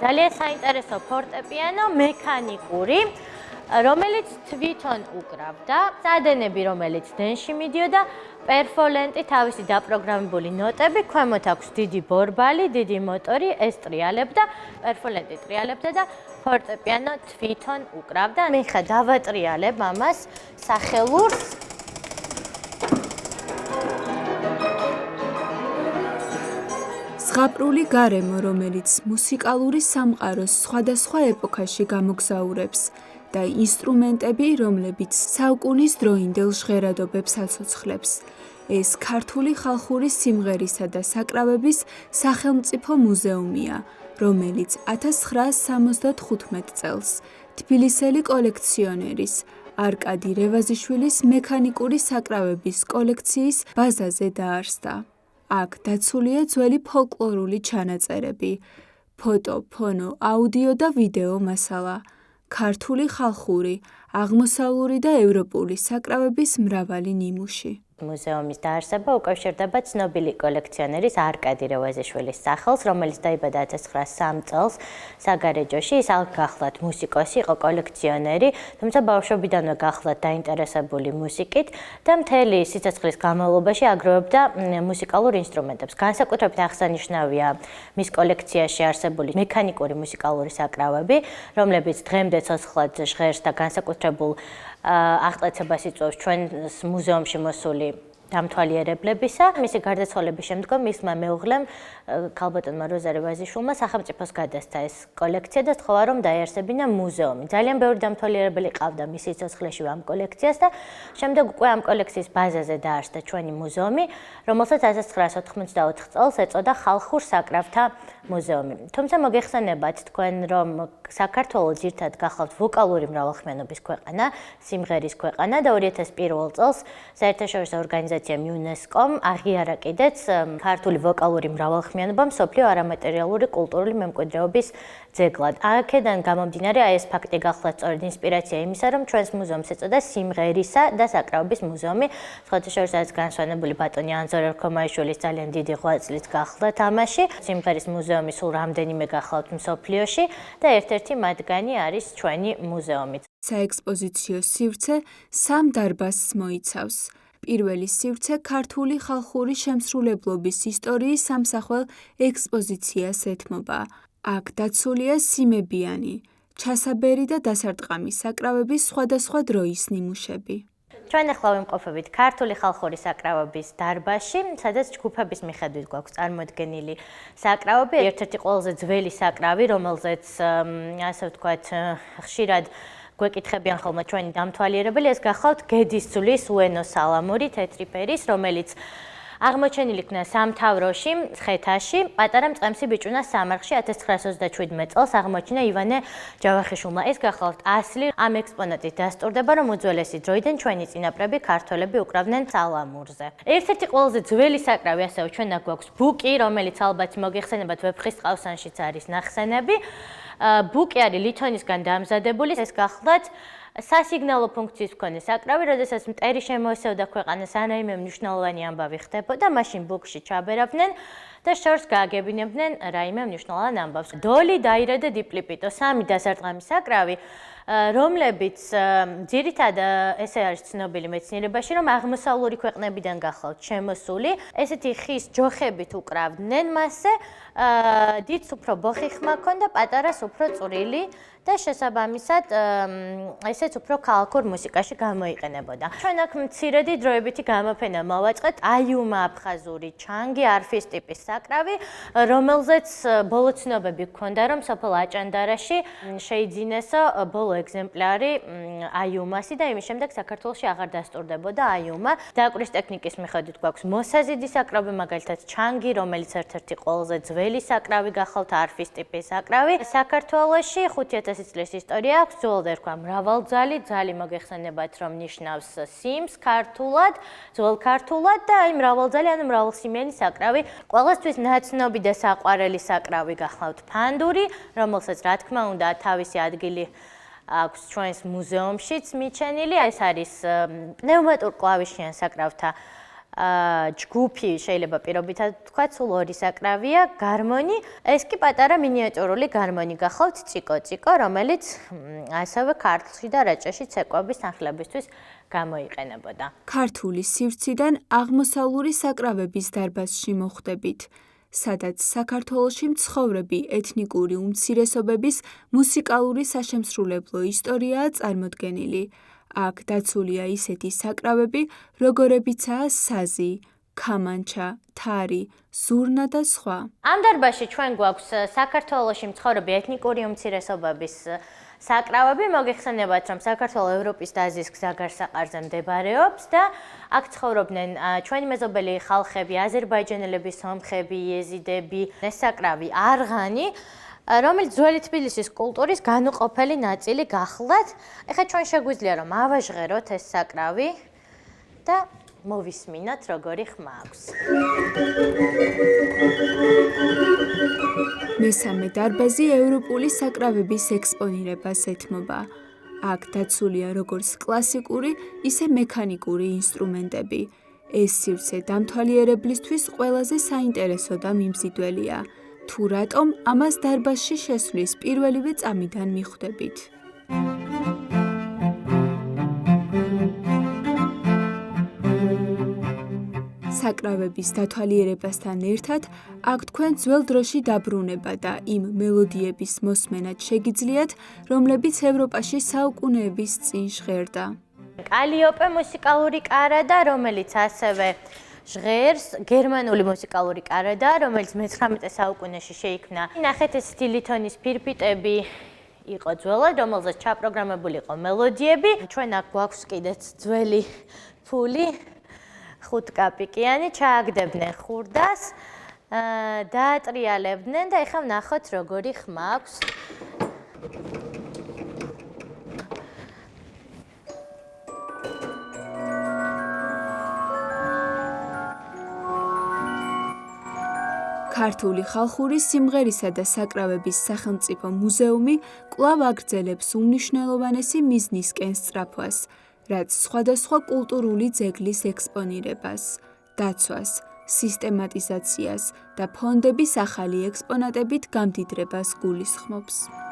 ძალიან საინტერესო ფორტეპიანო, მექანიკური, რომელიც თვითონ უკრავდა, სადენები, რომელიც დენში მიდიოდა, პერფოლენტი, თავისი დაპროგრამებული ნოტები, ქვემოთ აქვს დიდი ბორბალი, დიდი მოტორი, ეს ტრიალებდა, პერფოლენტი ტრიალებდა და ფორტეპიანო თვითონ უკრავდა. მე ხა დავატრიალებ ამას სახელურს. ზღაპრული გარემო, რომელიც მუსიკალური სამყაროს სხვადასხვა ეპოქაში გამოგზაურებს და ინსტრუმენტები, რომლებიც საუკუნის დროინდელ ჟღერადობებს აცოცხლებს. ეს ქართული ხალხური სიმღერისა და საკრავების სახელმწიფო მუზეუმია, რომელიც 1975 წელს თბილისელი კოლექციონერის არკადი რევაზიშვილის მექანიკური საკრავების კოლექციის ბაზაზე დაარსდა. აქ დაცულია ძველი ფოლკლორული ჩანაწერები, ფოტო, ფონო, აუდიო და ვიდეო მასალა, ქართული ხალხური, აღმოსავლური და ევროპული საკრავების მრავალი ნიმუში. მუზეუმის დაარსება უკავშირდება ცნობილი კოლექციონერის არკადი რევაზიშვილის სახელს, რომელიც დაიბადა 1903 წელს საგარეჯოში. ის არ გახლავთ მუსიკოსი, იყო კოლექციონერი, თუმცა ბავშვობიდანვე გახლავთ დაინტერესებული მუსიკით და მთელი სიცოცხლის განმავლობაში აგროვებდა მუსიკალურ ინსტრუმენტებს. განსაკუთრებით აღსანიშნავია მის კოლექციაში არსებული მექანიკური მუსიკალური საკრავები, რომლებიც დღემდე ცოცხლად ჟღერს და განსაკუთრებულ აღტაცებას იწვევს ჩვენს მუზეუმში მოსული დამთვალიერებლებისა. მისი გარდაცვალების შემდგომ მისმა მეუღლემ, ქალბატონმა როზა რევაზიშვილმა სახელმწიფოს გადასცა ეს კოლექცია და სთხოვა, რომ დაეარსებინა მუზეუმი. ძალიან ბევრი დამთვალიერებელი ყავდა მის სიცოცხლეში ამ კოლექციას და შემდეგ უკვე ამ კოლექციის ბაზაზე დაარსდა ჩვენი მუზეუმი, რომელსაც 1984 წელს ეწოდა ხალხურ საკრავთა მუზეუმი. თუმცა მოგეხსენებათ თქვენ, რომ საქართველოს ძირთად გახლავთ ვოკალური მრავალხმიანობის ქვეყანა, სიმღერის ქვეყანა და 2001 წელს საერთაშორისო ორგანიზაციამ UNESCO-მ აღიარა კიდეც ქართული ვოკალური მრავალხმიანობა მსოფლიო არამატერიალური კულტურული მემკვიდრეობის ძეგლად. აქედან გამომდინარე, ეს ფაქტი გახლავთ სწორედ ინსპირაცია იმისა, რომ ჩვენს მუზეუმს ეწოდა სიმღერისა და საკრავების მუზეუმი. სხვათაშორისაც განსვანებული ბატონი ანზორ ერქომაიშვილის ძალიან დიდი ღვაწლით გახლავთ ამაში. სიმღერის მუზეუმი სულ რამდენიმე გახლავთ მსოფლიოში და ერთ-ერთი მათგანი არის ჩვენი მუზეუმი. საექსპოზიციო სივრცე სამ დარბაზს მოიცავს. პირველი სივრცე ქართული ხალხური შემსრულებლობის ისტორიის სამსახვალ ექსპოზიციას ეთმობა. აქ დაცულია სიმებიანი, ჩასაბერი და დასარტყამი საკრავების სხვადასხვა დროის ნიმუშები. ჩვენ ახლა ვიმყოფებით ქართული ხალხური საკრავების დარბაზში, სადაც ჯგუფების მიხედვით გვაქვს წარმოდგენილი საკრავები. ერთ-ერთი ყველაზე ძველი საკრავი, რომელზეც ასე ვთქვათ, ხშირად გვეკითხებიან ხოლმე ჩვენი დამთვალიერებელი, ეს გახლავთ გედისძვლის უენო სალამური თეთრი ფერის, რომელიც აღმოჩენილი იქნა სამთავროში, მცხეთაში, პატარა მწყემსი ბიჭუნა სამარხში 1927 წელს აღმოჩინა ივანე ჯავახიშვილმა. ეს გახლავთ ასლი. ამ ექსპონატის დასტურდება, რომ უძველესი დროიდან ჩვენი წინაპრები ქართველები უკრავდნენ სალამურზე. ერთ-ერთი ყველაზე ძველი საკრავი ასევე ჩვენ აქ გვაქვს ბუკი, რომელიც ალბათ მოგეხსენებათ ვეფხისტყაოსანშიც არის ნახსენები. ბუკი არის ლითონისგან დამზადებული, ეს გახლავთ სასიგნალო ფუნქციის მქონე საკრავი, როდესაც მტერი შემოესევდა ქვეყანას, ანაიმე მნიშვნელოვანი ამბავი ხდებოდა, მაშინ ბუკში ჩაბერავდნენ და შორს გააგებინებდნენ რაიმე მნიშვნელოვან ამბავს. დოლი, დაირა და დიპლიპიტო, სამი დასარტყამი საკრავი, რომლებიც ძირითადად ესე არის ცნობილი მეცნიერებაში, რომ აღმოსავლური ქვეყნებიდან გახლავთ შემოსული, ესეთი ხის ჯოხებით უკრავდნენ მასზე, დიდს უფრო ბოხი ხმა ჰქონდა, პატარას უფრო წვრილი და შესაბამისად ესეც უფრო ქალაქურ მუსიკაში გამოიყენებოდა. ჩვენ აქ მცირედი დროებითი გამოფენა მოვაწყეთ აიუმა აფხაზური ჩანგი არფის ტიპის საკრავი, რომელზეც ბოლო ცნობები გქონდა, რომ სოფელ აჭანდარაში შეიძინესო ბოლო ეგზემპლარი აიუმასი და იმის შემდეგ საქართველოში აღარ დასტურდებოდა აიუმა. დაკვრის ტექნიკის მიხედვით გვაქვს მოსაზიდი საკრავი, მაგალითად ჩანგი, რომელიც ერთ-ერთი ყველაზე ძველი საკრავი გახლავთ არფის ტიპის საკრავი. საქართველოში 5000 წლის ისტორია აქვს, ძველ ერქვა მრავალძალი, ძალი მოგეხსენებათ, რომ ნიშნავს სიმს ქართულად, ძველ ქართულად და აი მრავალძალი, ანუ მრავალსიმიანი საკრავი. ყველასთვის ნაცნობი და საყვარელი საკრავი გახლავთ ფანდური, რომელსაც რა თქმა უნდა თავისი ადგილი აქვს ჩვენს მუზეუმშიც მიჩენილი. ეს არის პნევმატურ კლავიშიან საკრავთა ჯგუფი შეიძლება პირობითად ვთქვათ, სულ 2 საკრავია, გარმონი. ეს კი პატარა მინიატურული გარმონი გახლავთ წიკო-წიკო, რომელიც ასევე ქართლში და რაჭაში ცეკვების თანხლებისთვის გამოიყენებოდა. ქართული სივრციდან აღმოსავლური საკრავების დარბაზში მოხვდებით, სადაც საქართველოში მცხოვრები ეთნიკური უმცირესობების მუსიკალური საშემსრულებლო ისტორიაა წარმოდგენილი. აქ დაცულია ისეთი საკრავები, როგორებიცაა საზი, ქამანჩა, თარი, ზურნა და სხვა. ამ დარბაზში ჩვენ გვაქვს საქართველოში მცხოვრები ეთნიკური უმცირესობების საკრავები. მოგეხსენებათ, რომ საქართველო ევროპის და აზიის გზაგარსაყარზე მდებარეობს და აქ ცხოვრობდნენ ჩვენი მეზობელი ხალხები, აზერბაიჯანელები, სომხები, იეზიდები. ეს საკრავი არღანი, რომელიც ძველი თბილისის კულტურის განუყოფელი ნაწილი გახლდათ. ეხლა ჩვენ შეგვიძლია რომ ავაჟღეროთ ეს საკრავი და მოვისმინოთ როგორი ხმა აქვს. მესამე დარბაზი ევროპული საკრავების ექსპონირებას ეთმობა. აქ დაცულია როგორც კლასიკური, ისე მექანიკური ინსტრუმენტები. ეს სივრცე დამთვალიერებლისთვის ყველაზე საინტერესო და მიმზიდველია. თუ რატომ ამას დარბაზში შესვლის პირველივე წამიდან მიხვდებით. საკრავების დათვალიერებასთან ერთად აქ თქვენ ძველ დროში დაბრუნება და იმ მელოდიების მოსმენად შეგიძლიათ, რომლებიც ევროპაში საუკუნეების წინ ჟღერდა. კალიოპე მუსიკალური კარადა, რომელიც ასევე ჟღერს, გერმანული მუსიკალური კარადა, რომელიც მე-19 საუკუნეში შეიქმნა. ნახეთ ეს სტილითონის ფირფიტები იყო ძველად, რომელზეც ჩაპროგრამებული იყო მელოდიები. ჩვენ აქ გვაქვს კიდეც ძველი ფული, 5 კაპიკიანი, ჩააგდებდნენ ხურდას, დაატრიალებდნენ და ეხლა ვნახოთ როგორი ხმა აქვს. ქართული ხალხური სიმღერისა და საკრავების სახელმწიფო მუზეუმი კვლავ აგრძელებს უმნიშვნელოვანესი მიზნისკენ სწრაფვას, რაც სხვადასხვა კულტურული ძეგლის ექსპონირებას, დაცვას, სისტემატიზაციას და ფონდების ახალი ექსპონატებით გამდიდრებას გულისხმობს.